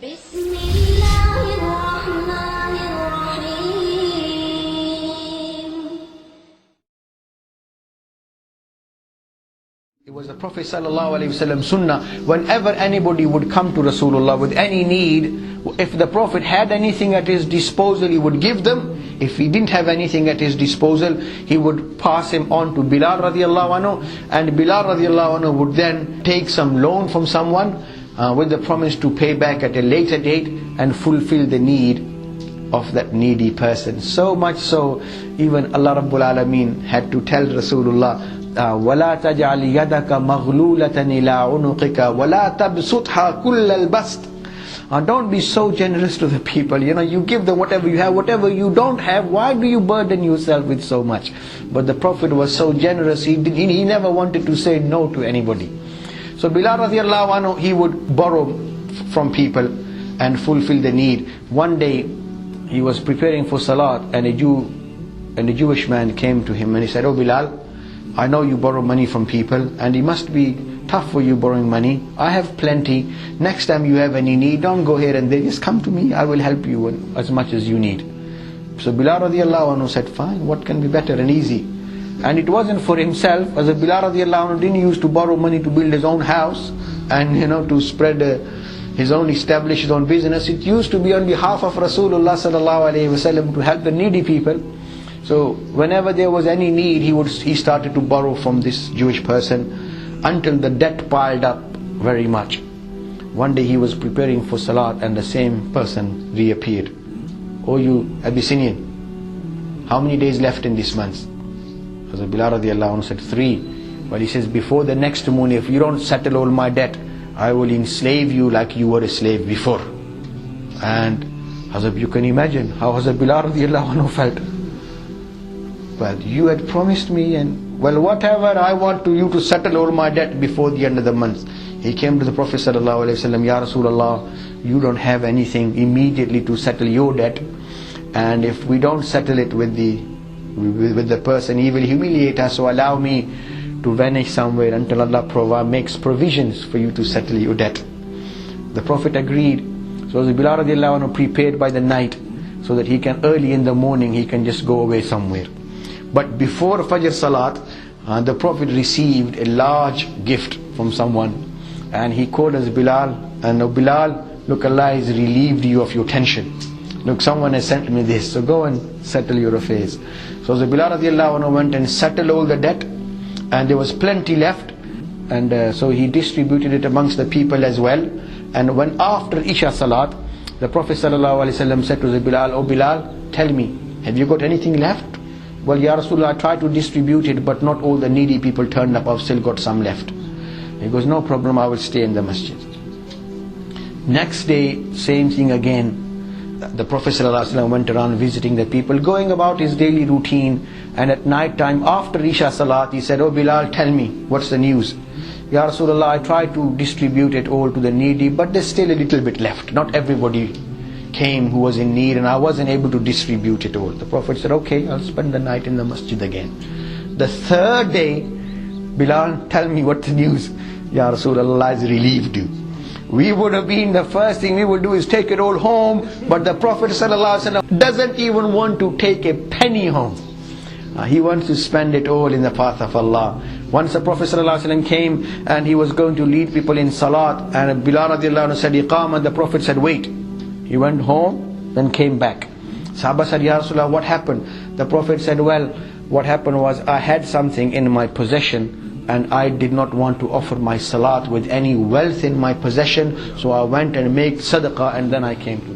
بسم الله الرحمن الرحيم. It was the Prophet ﷺ sunnah, whenever anybody would come to Rasulullah with any need, if the Prophet had anything at his disposal, he would give them. If he didn't have anything at his disposal, he would pass him on to Bilal radiallahu anhu, and Bilal radiallahu anhu would then take some loan from someone with the promise to pay back at a later date and fulfill the need of that needy person. So much so, even Allah Rabbul Alameen had to tell Rasulullah, وَلَا تَجْعَلْ يَدَكَ مَغْلُولَةً إِلَىٰ عُنُقِكَ وَلَا تَبْسُطْهَا كُلَّ الْبَسْطِ. Don't be so generous to the people. You give them whatever you have. Whatever you don't have, why do you burden yourself with so much? But the Prophet was so generous, he never wanted to say no to anybody. So Bilal radiallahu anhu, he would borrow from people and fulfill the need. One day he was preparing for Salat, and a Jewish man came to him and he said, "Oh Bilal, I know you borrow money from people, and it must be tough for you borrowing money. I have plenty. Next time you have any need, don't go here and there, just come to me. I will help you as much as you need." So Bilal radiallahu anhu said, "Fine, what can be better and easy?" And it wasn't for himself, as a Bilal radiallahu anhu didn't used to borrow money to build his own house and to spread establish his own business. It used to be on behalf of Rasulullah sallallahu alaihi wasallam to help the needy people. So whenever there was any need, he started to borrow from this Jewish person until the debt piled up very much. One day he was preparing for Salat and the same person reappeared. "Oh, you Abyssinian, how many days left in this month?" Hazrat Bilal radiallahu anhu said, 3. Well, he says, "Before the next moon, if you don't settle all my debt, I will enslave you like you were a slave before." And Hazrat, you can imagine how Hazrat Bilal radiallahu anhu felt. "Well, you had promised me, and well, whatever, I want you to settle all my debt before the end of the month." He came to the Prophet sallallahu alaihi wasallam, "Ya Rasulullah, you don't have anything immediately to settle your debt, and if we don't settle it with the person, he will humiliate us, so allow me to vanish somewhere until Allah makes provisions for you to settle your debt." The Prophet agreed. So Bilal radiallahu anhu prepared by the night, so that he can early in the morning he can just go away somewhere. But before Fajr Salat, the Prophet received a large gift from someone, and he called as Bilal, and, "Oh Bilal, look, Allah has relieved you of your tension. Look, someone has sent me this, so go and settle your affairs." So the Bilal radiallahu anhu went and settled all the debt, and there was plenty left, and so he distributed it amongst the people as well. And when after Isha Salat, the Prophet sallallahu alaihi wasallam said to the Bilal, "Oh Bilal, tell me, have you got anything left?" "Well, Ya Rasulullah, I tried to distribute it, but not all the needy people turned up. I've still got some left." He goes, "No problem, I will stay in the masjid." Next day, same thing again. The Prophet ﷺ went around visiting the people, going about his daily routine. And at night time, after Isha Salat, he said, "Oh Bilal, tell me, what's the news?" "Ya Rasulullah, I tried to distribute it all to the needy, but there's still a little bit left. Not everybody came who was in need, and I wasn't able to distribute it all." The Prophet said, "Okay, I'll spend the night in the masjid again." The third day, "Bilal, tell me what the news." "Ya Rasulullah has relieved you. We would have been, the first thing we would do is take it all home, but the Prophet ﷺ doesn't even want to take a penny home. He wants to spend it all in the path of Allah." Once the Prophet ﷺ came and he was going to lead people in Salat, and Bilal radiallahu anhu said Iqamah, and the Prophet said, "Wait." He went home, then came back. Sahaba said, "Ya Rasulullah, what happened?" The Prophet said, "Well, what happened was I had something in my possession, and I did not want to offer my Salat with any wealth in my possession, so I went and made sadaqah, and then I came to